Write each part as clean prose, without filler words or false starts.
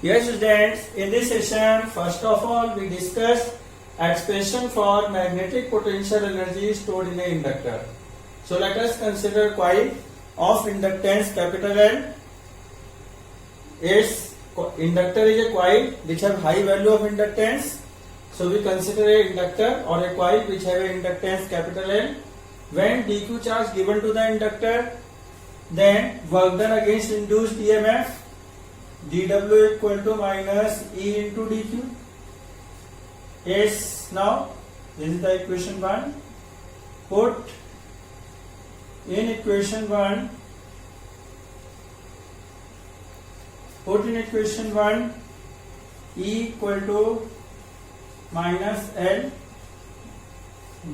Yes, students, in this session, first of all, we discuss expression for magnetic potential energy stored in an inductor. So let us consider coil of inductance capital N. Its inductor is a coil which have high value of inductance. So we consider a inductor or a coil which have a inductance capital N. When dq charge given to the inductor, then work done against induced EMF dw equal to minus E into dq. Yes, now this is the equation 1. Put in equation 1 E equal to minus L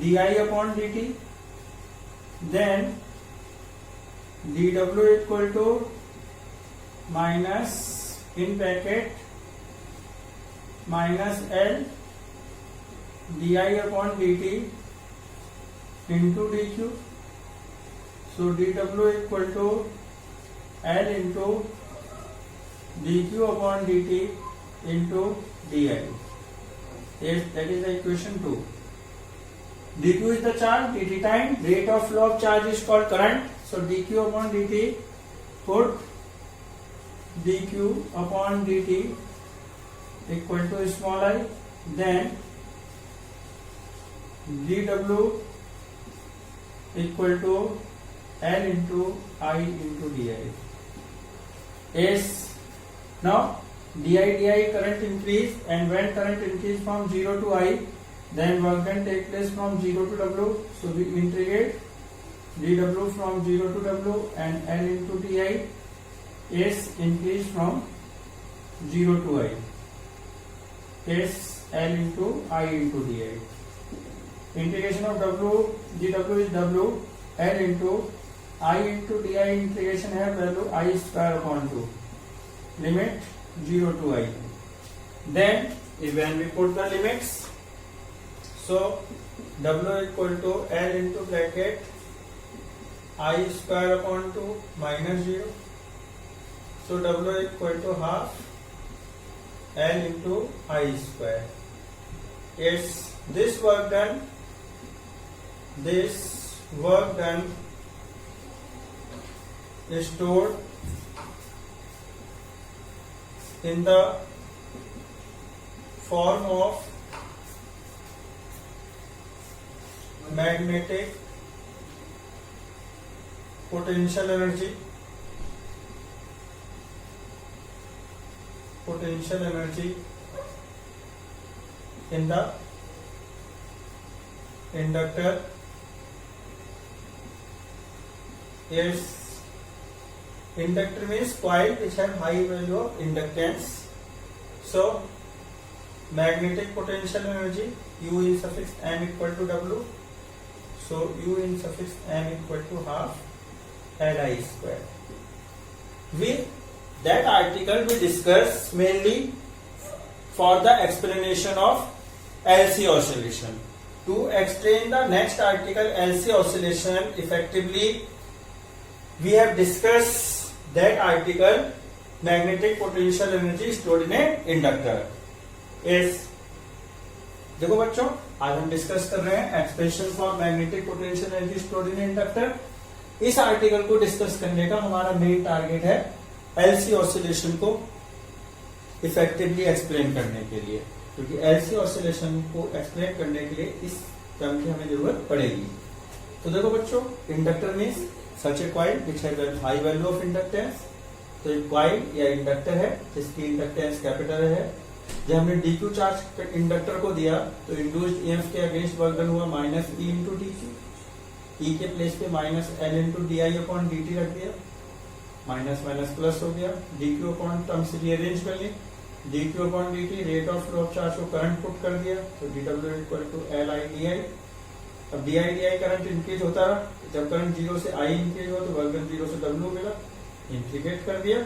di upon dt, then dw equal to minus in bracket minus L di upon dt into dq. So dw equal to L into dq upon dt into di. Yes, that is the equation 2. dq is the charge, dt time, rate of flow of charge is called current. So dq upon dt, put dq upon dt equal to small I, then dw equal to L into I into di. Yes, now di current increase, and when current increase from 0 to I, then work done take place from 0 to w. So we integrate dw from 0 to w and L into di is increase from 0 to I is L into I into di. Integration of w, dw is w, L into I into di integration है value I square upon 2, limit 0 to I. Then when we put the limits, so w equal to L into bracket I square upon 2 minus 0. So w equal to half L into I square. Yes, this work done is stored in the form of magnetic potential energy in the inductor. Yes, inductor means coil which have high value of inductance. So magnetic potential energy U in suffix M equal to W. So U in suffix M equal to half Li square. With that article we discuss mainly for the explanation of LC oscillation. To explain the next article LC oscillation effectively, we have discussed that article magnetic potential energy stored in a inductor. Yes, देखो बच्चों, आज हम discuss कर रहे हैं expression for magnetic potential energy stored in inductor. इस article को discuss करने का हमारा मेन टारगेट है एलसी ऑसिलेशन को इफेक्टिवली एक्सप्लेन करने के लिए, क्योंकि एलसी ऑसिलेशन को एक्सप्लेन करने के लिए इस टर्म की हमें जरूरत पड़ेगी. तो देखो बच्चों, inductor means such A coil which have high value of inductance. तो एक कॉइल या इंडक्टर है जिसकी इंडक्टेंस कैपिटल है. जब हमने डीक्यू चार्ज इंडक्टर को दिया तो इंड्यूस्ड ईएमएफ के अगेंस्ट वर्क डन हुआ माइनस ई इंटू डीक्यू. ई के प्लेस पे minus L into d I upon d T रख दिया, माइनस माइनस प्लस हो गया. डीक्यू अपॉन टर्म्स रीअरेंज कर ली, d Q upon d t rate of flow of charge को करंट पुट कर दिया. तो d W equal to L I d I. अब डी आई करंट इंक्रीज होता रहा. जब करंट 0 से आई इंक्रीज हुआ तो वर्क डन 0 से डब्ल्यू मिला, इंटीग्रेट कर दिया.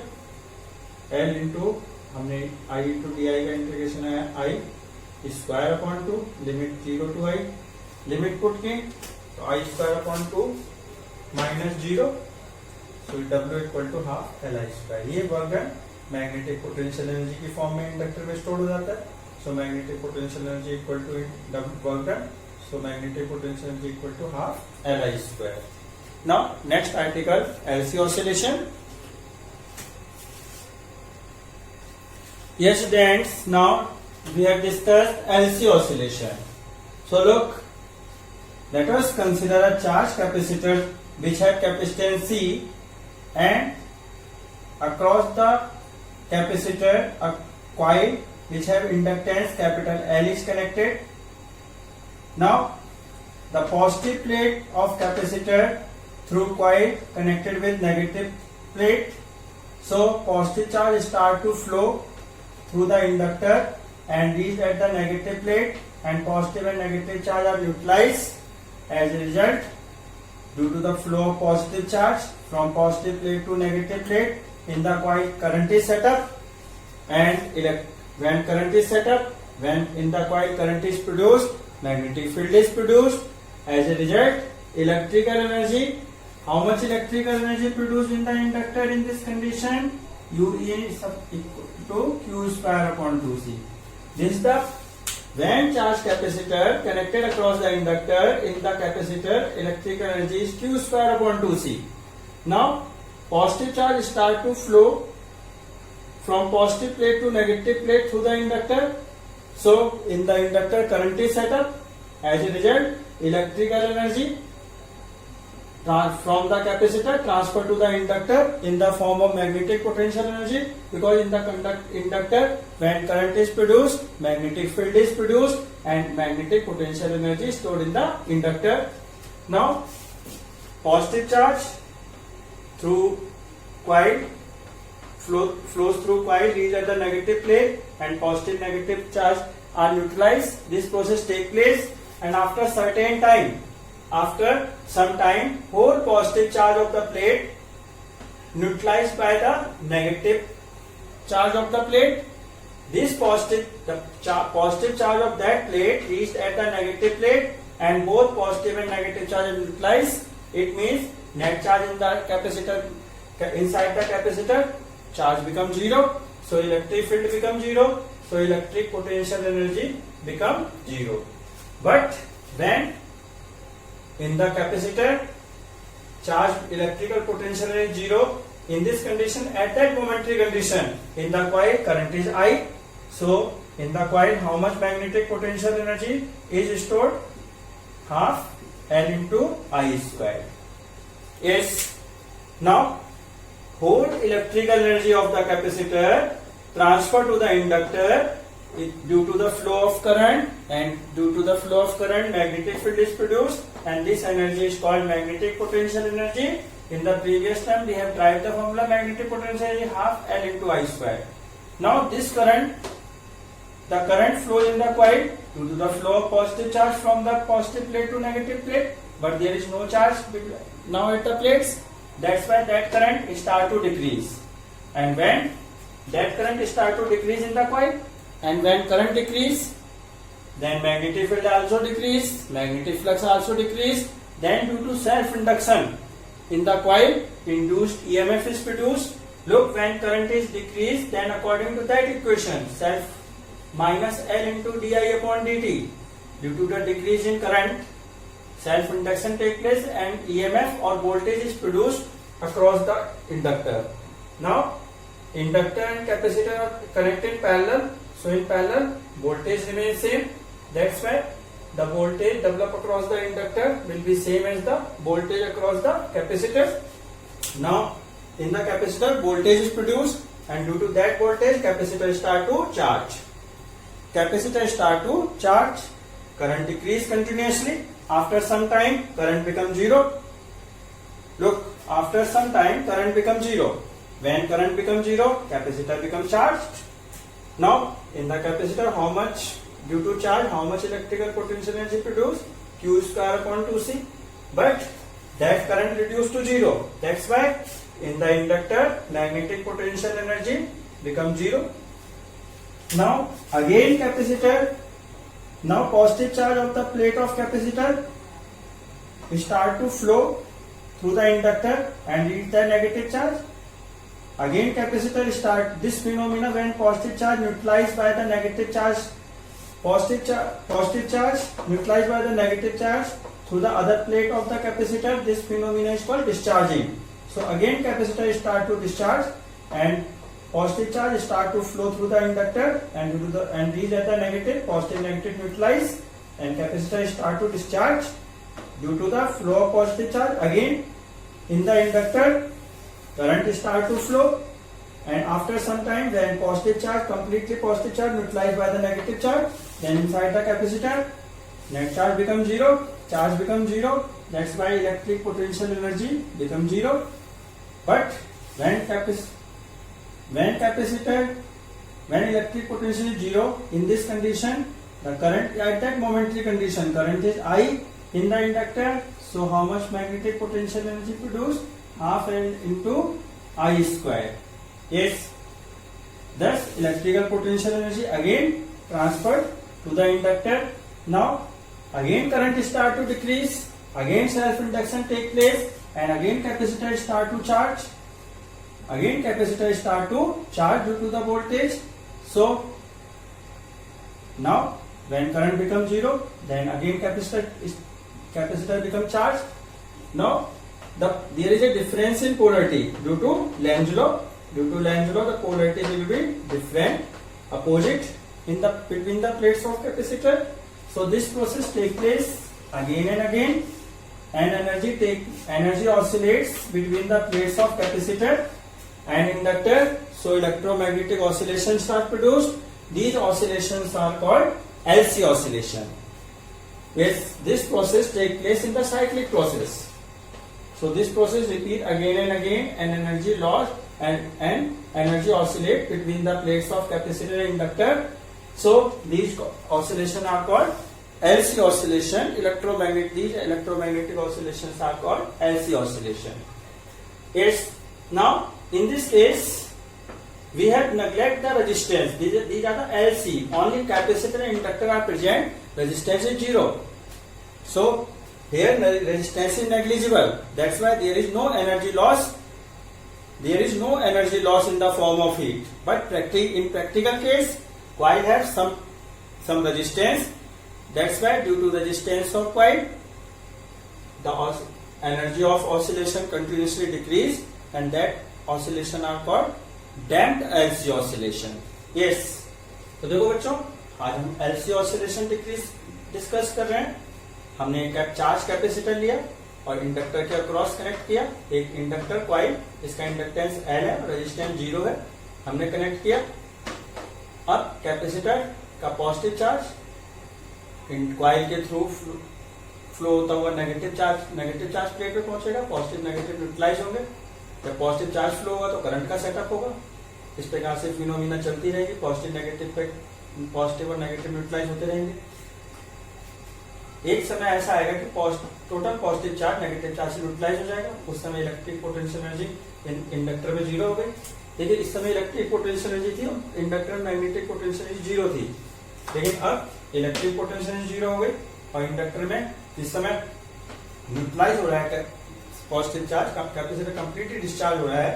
एल इंटू हमने आई इंटू डी आई का इंटीग्रेशन आया I square upon 2 limit 0 to I. Limit put की तो I square upon 2 minus 0. So W equal to half L I square. ये work done magnetic potential energy की form में inductor में store हो जाता है. So magnetic potential energy equal to work done. So magnetic potential energy equal to half Li square. Now next article LC oscillation. Yes students, now we have discussed LC oscillation. So look, let us consider a charged capacitor which have capacitance C, and across the capacitor a coil which have inductance capital L is connected. Now the positive plate of capacitor through coil connected with negative plate. So positive charge start to flow through the inductor and reach at the negative plate, and positive and negative charge are neutralized. As a result, due to the flow of positive charge from positive plate to negative plate, in the coil current is set up, and when current is set up, when in the coil current is produced, magnetic field is produced. As a result, electrical energy, how much electrical energy produced in the inductor in this condition? U is equal to Q square upon 2C. This is the when charged capacitor connected across the inductor, in the capacitor electrical energy is Q square upon 2C. Now positive charge start to flow from positive plate to negative plate through the inductor. So in the inductor current is set up. As a result, electrical energy from the capacitor transferred to the inductor in the form of magnetic potential energy, because in the inductor when current is produced, magnetic field is produced and magnetic potential energy is stored in the inductor. Now positive charge through coil flows through coil, reach at the negative plate, and positive negative charge are neutralized. This process takes place, and after some time, whole positive charge of the plate neutralized by the negative charge of the plate. This positive charge of that plate reached at the negative plate, and both positive and negative charge are neutralized. It means net charge in the capacitor, inside the capacitor, charge becomes zero. So electric field becomes zero. So electric potential energy becomes zero. But when in the capacitor charge electrical potential is zero, in this condition, at that momentary condition, in the coil current is I. So in the coil, how much magnetic potential energy is stored? Half L into I square. Yes. Now whole electrical energy of the capacitor transferred to the inductor due to the flow of current, and due to the flow of current magnetic field is produced, and this energy is called magnetic potential energy. In the previous time we have derived the formula magnetic potential energy half L into I square. Now this current, the current flows in the coil due to the flow of positive charge from the positive plate to negative plate, but there is no charge now at the plates. That's why that current start to decrease, and when that current start to decrease in the coil, and when current decrease, then magnetic field also decrease, magnetic flux also decrease. Then due to self induction in the coil, induced EMF is produced. Look, when current is decreased, then according to that equation, self minus L into di upon dt, due to the decrease in current, self induction takes place and EMF or voltage is produced across the inductor. Now inductor and capacitor are connected parallel. So in parallel, voltage remains same. That's why the voltage developed across the inductor will be same as the voltage across the capacitor. Now in the capacitor, voltage is produced, and due to that voltage, capacitor start to charge. Capacitor start to charge. Current decrease continuously. After some time, current becomes zero. Look, after some time, current becomes zero. When current becomes zero, capacitor becomes charged. Now in the capacitor, how much due to charge, how much electrical potential energy produced? Q square upon 2C. But that current reduced to zero. That's why in the inductor, magnetic potential energy becomes zero. Now again capacitor. Now positive charge of the plate of capacitor start to flow through the inductor and reach the negative charge. Again capacitor start this phenomena when positive charge neutralized by the negative charge. Positive charge neutralized by the negative charge through the other plate of the capacitor. This phenomena is called discharging. So again capacitor start to discharge and positive charge start to flow through the inductor and reach at the negative. Positive negative neutralize and capacitor start to discharge due to the flow of positive charge. Again in the inductor current start to flow, and after some time when completely positive charge neutralized by the negative charge, then inside the capacitor net charge becomes zero, charge becomes zero. That's why electric potential energy becomes zero. But when electric potential is zero, in this condition the current at that momentary condition current is I in the inductor. So how much magnetic potential energy produced? Half L into I square. Yes. Thus electrical potential energy again transferred to the inductor. Now again current start to decrease, again self induction take place, and again capacitor start to charge. Again capacitor start to charge due to the voltage. So now when current becomes zero, then again capacitor becomes charged. Now there is a difference in polarity due to Lenz law. Due to Lenz law, the polarity will be different, opposite between the plates of capacitor. So this process takes place again and again, and energy oscillates between the plates of capacitor and inductor. So electromagnetic oscillations are produced. These oscillations are called LC oscillation. Yes, this process takes place in the cyclic process. So this process repeat again and again, and energy loss and energy oscillate between the plates of capacitor and inductor. So these oscillations are called LC oscillation. These electromagnetic oscillations are called LC oscillation. Yes. Now in this case we have neglect the resistance. These are the LC. Only capacitor and inductor are present. Resistance is zero. So here resistance is negligible. That's why there is no energy loss. There is no energy loss in the form of heat. But in practical case, coil has some resistance. That's why due to resistance of coil, the energy of oscillation continuously decrease, and that oscillation are called damped LC oscillation. Yes. तो देखो बच्चों, आज हम LC oscillation discuss कर रहे हैं. हमने एक चार्ज कैपेसिटर लिया और इंडक्टर के अक्रॉस कनेक्ट किया. एक इंडक्टर कॉइल, इसका इंडक्टेंस L है, रेजिस्टेंस 0 है, हमने कनेक्ट किया. अब कैपेसिटर का पॉजिटिव चार्ज कॉइल के थ्रू फ्लो होता हुआ नेगेटिव चार्ज प्लेट पे पहुंचेगा. पॉजिटिव नेगेटिव न्यूट्रलाइज होंगे. जब पॉजिटिव चार्ज फ्लो होगा तो करंट का सेटअप होगा. इस प्रकार से फिनोमिना चलती रहेगी. पॉजिटिव और नेगेटिव न्यूट्रलाइज होते रहेंगे. एक समय ऐसा आएगा कि total positive charge negative charge से न्यूट्रलाइज हो जाएगा. उस समय इलेक्ट्रिक पोटेंशियल एनर्जी इंडक्टर में 0 हो गई. लेकिन इस समय इलेक्ट्रिक पोटेंशियल एनर्जी थी, इंडक्टर में मैग्नेटिक पोटेंशियल एनर्जी 0 थी. लेकिन अब इलेक्ट्रिक पोटेंशियल एनर्जी 0 हो गई और इंडक्टर में इस समय न्यूट्रलाइज हो रहा है positive charge. Capacitor completely discharge हो रहा है.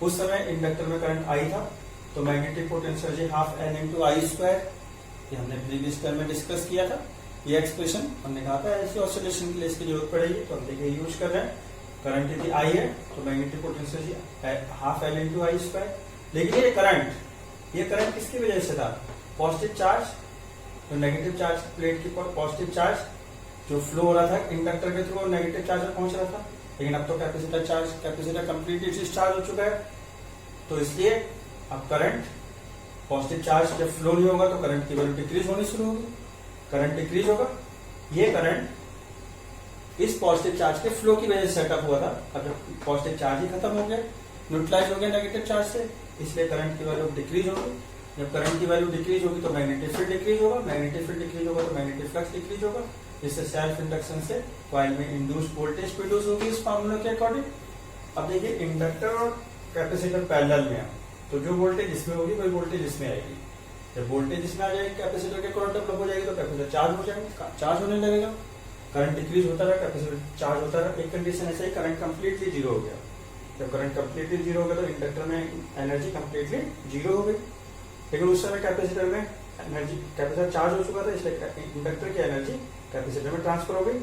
उस समय इंडक्टर में करंट आई था, तो magnetic potential energy half L into I square, ये हमने प्रीवियस टर्म में डिस्कस किया था. ये एक्सप्रेशन हमने कहा था ऐसे ऑसिलेशन के लिए इसकी जरूरत पड़ेगी, तो हम देखिए यूज कर रहे हैं. करंट यदि I है तो magnetic potential half L into I square. लेकिन ये करंट किसकी वजह से था? पॉजिटिव चार्ज, तो नेगेटिव चार्ज प्लेट की पॉजिटिव चार्ज जो फ्लो हो रहा था इंडक्टर के थ्रू नेगेटिव चार्ज में पहुंच रहा था. लेकिन अब तो कैपेसिटर कंप्लीटली डिस्चार्ज हो चुका है, तो इसलिए अब करंट पॉजिटिव चार्ज जब फ्लो नहीं होगा तो करंट की वैल्यू डिक्रीज होनी शुरू होगी. करंट डिक्रीज होगा. ये करंट इस पॉजिटिव चार्ज के फ्लो की वजह से सेटअप हुआ था. अब जब पॉजिटिव चार्ज ही खत्म हो गया, न्यूट्रलाइज हो गया नेगेटिव चार्ज से, इसलिए करंट की वैल्यू डिक्रीज होगी. जब करंट की वैल्यू डिक्रीज होगी तो मैग्नेटिक फील्ड डिक्रीज होगा. मैग्नेटिक फील्ड डिक्रीज होगा तो मैग्नेटिक फ्लक्स डिक्रीज होगा. जिससे सेल्फ इंडक्शन से कॉइल में इंड्यूस वोल्टेज प्रोड्यूस होगी इस फार्मूले के अकॉर्डिंग. अब देखिए इंडक्टर और कैपेसिटर पैरेलल में है, तो जो वोल्टेज इसमें होगी वही वोल्टेज इसमें आएगी. जब वोल्टेज इसमें आ जाएगी कैपेसिटर के करंट डेवलप हो जाएगी तो कैपेसिटर चार्ज होने लगेगा. करंट डिक्रीज होता रहा, कैपेसिटर चार्ज होता रहा. एक कंडीशन ऐसे ही करंट कंप्लीटली 0 हो गया. जब करंट कंप्लीटली जीरो हो गया तो इंडक्टर में एनर्जी कंप्लीटली जीरो हो गई, लेकिन उस समय कैपेसिटर में एनर्जी, कैपेसिटर चार्ज हो चुका था इसलिए इंडक्टर की एनर्जी कैपेसिटर में ट्रांसफर हो गई।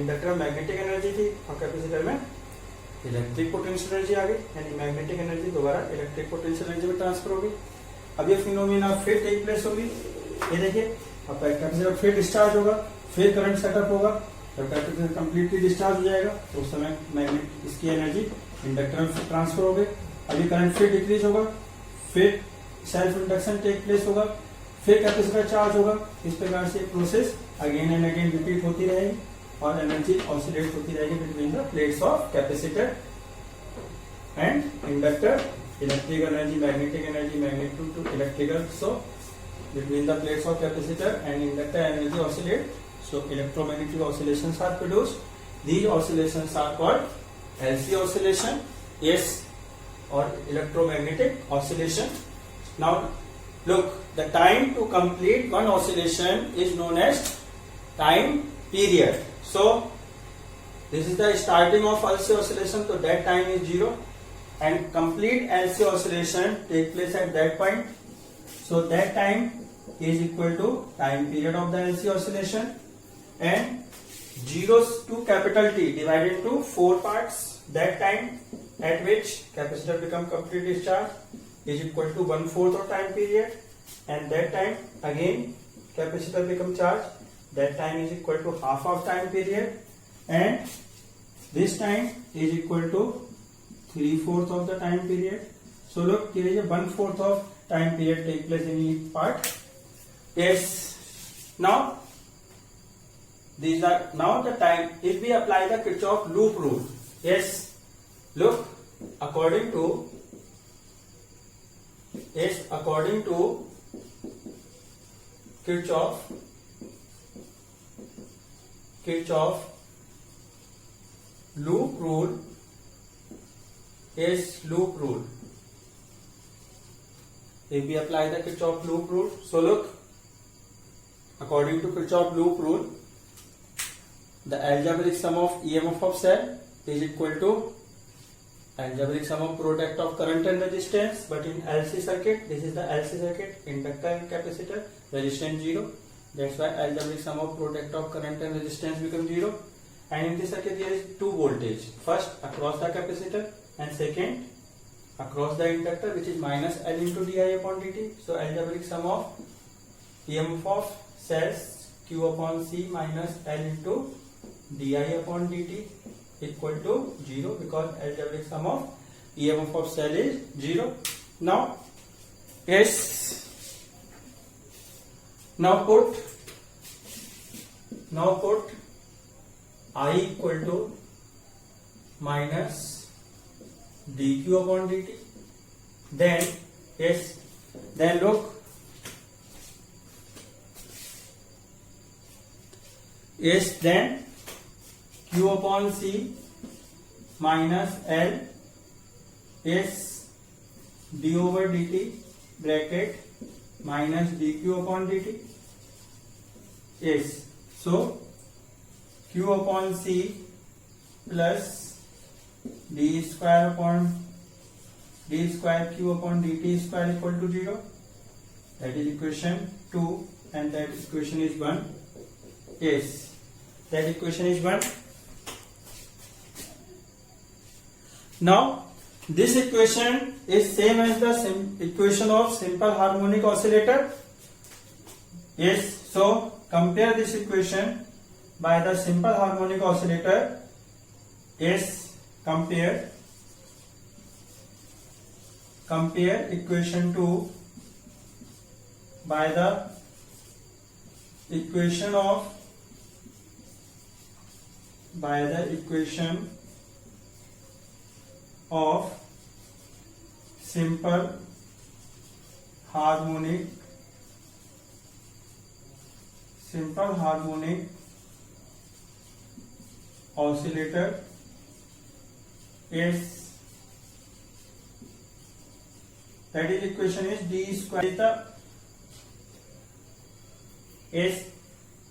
इंडक्टर में मैग्नेटिक एनर्जी थी और कैपेसिटर में इलेक्ट्रिक पोटेंशियल एनर्जी आ गई, यानी मैग्नेटिक एनर्जी दोबारा इलेक्ट्रिक पोटेंशियल एनर्जी में ट्रांसफर हो गई। अब ये फिनोमिना फिर टेक प्लेस होगी। ये देखिए, अब कैपेसिटर फिर डिस्चार्ज होगा, फिर करंट सेटअप होगा। जब कैपेसिटर कंप्लीटली डिस्चार्ज हो जाएगा तो उस समय मैग्नेट इसकी एनर्जी इंडक्टर में ट्रांसफर हो गई। अभी करंट फिर डिक्रीज होगा, फिर सेल्फ इंडक्शन टेक प्लेस होगा, फिर कैपेसिटर चार्ज होगा। इस प्रकार से process again and again repeat होती रहेगी और एनर्जी ऑसिलेट होती रहेगी between the plates of capacitor and inductor. Electric energy, magnetic energy, magnetic to electrical, so between the plates of capacitor and inductor energy oscillate, so electromagnetic oscillations are produced. These oscillations are called LC oscillation, yes, or electromagnetic oscillation. Now look, the time to complete one oscillation is known as time period. So this is the starting of LC oscillation, so that time is 0 and complete LC oscillation take place at that point. So that time is equal to time period of the LC oscillation, and 0 to capital T divided into 4 parts. That time at which capacitor become completely discharged is equal to 1/4 of time period, and that time again capacitor become charged. That time is equal to half of time period, and this time is equal to 3/4 of the time period. So look, here is a 1/4 of time period take place in each part. Yes. Now these are now the time. If we apply the Kirchhoff loop rule, yes, look, according to Kirchhoff loop rule, is loop rule. If we apply the Kirchhoff loop rule, so look, according to Kirchhoff loop rule, the algebraic sum of EMF of cell is equal to algebraic sum of product of current and resistance. But in LC circuit, this is the LC circuit, inductor and capacitor, resistance 0. That's why algebraic sum of product of current and resistance become 0. And in this circuit, there is 2 voltage. First across the capacitor, and second across the inductor, which is minus L into di upon dt. So algebraic sum of EMF of cells Q upon C minus L into di upon dt equal to 0, because algebraic sum of EMF of cell is 0. Now yes, now put I equal to minus dq upon dt. Then yes, then look, yes, then q upon c minus L is d over dt bracket minus dq upon dt. Yes, so q upon c plus d square q upon dt square equal to 0. That is equation 2, and that equation is 1. Yes, that equation is 1. Now this equation is same as the equation of simple harmonic oscillator. Yes, so compare this equation by the simple harmonic oscillator. Yes, compare equation 2 by the equation of simple harmonic oscillator. Yes, that is equation is d square. Yes,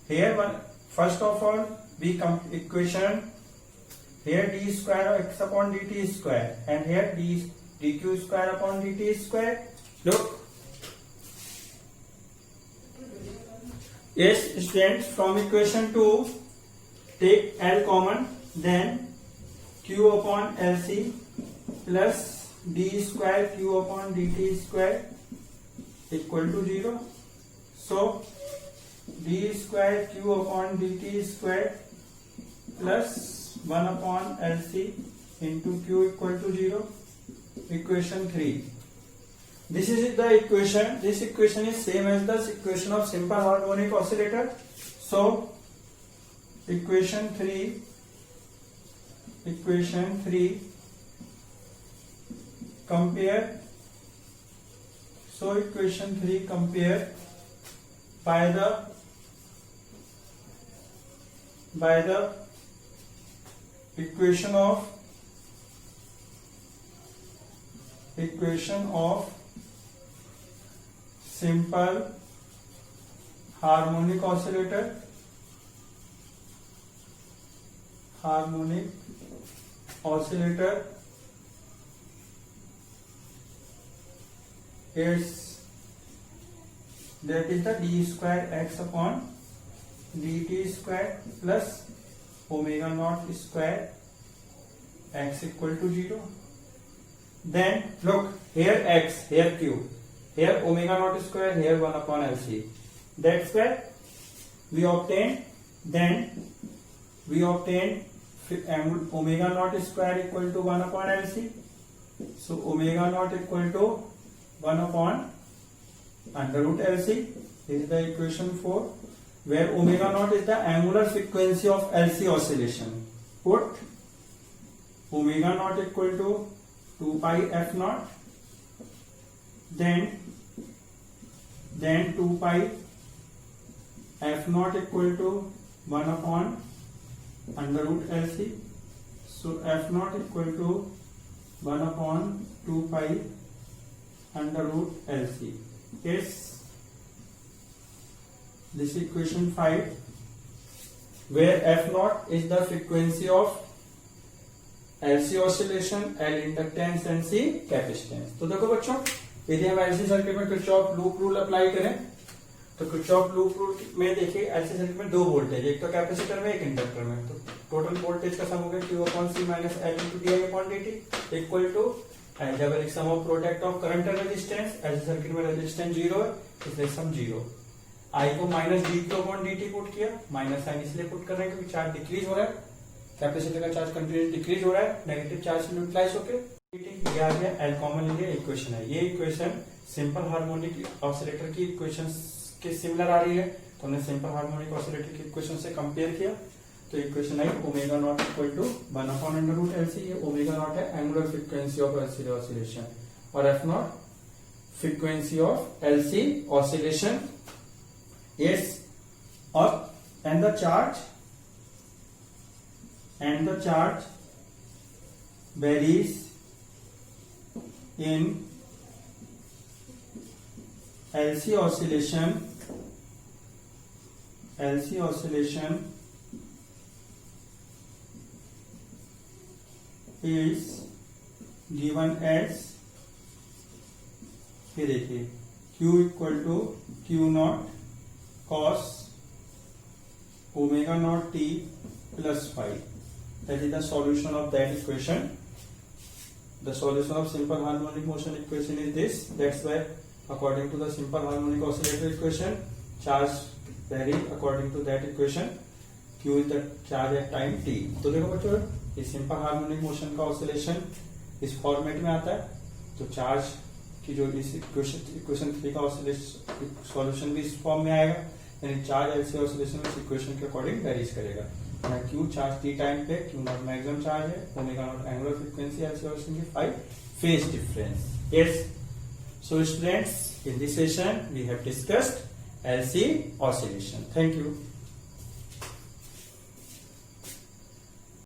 here one first of all we equation here d square of x upon dt square, and here dq square upon dt square. Look. Yes, students, from equation 2, take L common, then q upon LC plus d square q upon dt square equal to 0. So d square q upon dt square plus 1 upon LC into q equal to 0. Equation 3. This is the equation. This equation is same as the equation of simple harmonic oscillator. So equation 3 compare. So equation 3 compare by the equation of simple harmonic oscillator, that is the d square x upon dt square plus omega naught square x equal to 0. Then look, here x, here q, here omega naught square, here 1 upon LC. That's where we obtained. Then we obtained omega naught square equal to 1 upon LC. So omega naught equal to 1 upon under root LC. This is the equation 4, where omega naught is the angular frequency of LC oscillation. Put omega naught equal to 2 pi f naught, then 2 pi f naught equal to 1 upon under root LC. So f naught equal to 1 upon 2 pi under root LC. Yes, this equation 5, where f naught is the frequency of LC oscillation, L inductance and C capacitance. तो देखो बच्चों, यदि हम LC circuit में Kirchhoff loop rule apply करें, तो Kirchhoff loop rule में देखिए LC सर्किट में 2 वोल्टेज, एक तो कैपेसिटर में, एक इंडक्टर में. तो टोटल वोल्टेज का सम हो गया q upon c minus L into d I upon dt equal to algebraic sum of product of current and resistance. LC circuit में रेजिस्टेंस 0 है, इसलिए सम 0. I को minus dt upon dt put किया, minus sign इसलिए put कर रहे हैं क्योंकि चार्ज डिक्रीज हो रहा है, कैपेसिटर का चार्ज कंटिन्यूस डिक्रीज हो रहा है, नेगेटिव चार्ज से न्यूट्रलाइज होके ये आ गया. एल कॉमन ले लिया, इक्वेशन है. ये इक्वेशन सिंपल हार्मोनिक ऑसिलेटर की इक्वेशन के सिमिलर आ रही है, तो हमने सिंपल हार्मोनिक ऑसिलेटर की इक्वेशन से कंपेयर किया. तो इक्वेशन आई omega nought equal to 1 upon under root LC. ये ओमेगा नॉट है angular frequency of LC oscillation, और f nought frequency of LC oscillation. Yes, और and the charge varies in LC oscillation is given as, ये देखिए, Q equal to Q naught cos omega naught t plus phi. That is the solution of that equation. The solution of simple harmonic motion equation is this. That's why according to the simple harmonic oscillator equation, charge vary according to that equation. Q is the charge at time t. तो देखो बच्चों, ये simple harmonic motion का oscillation इस format में आता है, तो चार्ज की जो इस इक्वेशन 3 का सॉल्यूशन भी इस फॉर्म में आएगा, यानी चार्ज एलसी ऑसिलेशन इस इक्वेशन के अकॉर्डिंग वेरीज करेगा. Q चार्ज t टाइम पे, Q नॉट मैक्सिमम चार्ज है, omega naught angular frequency LC oscillation की 5 phase difference. Yes, so students, in this session we have discussed LC oscillation. Thank you.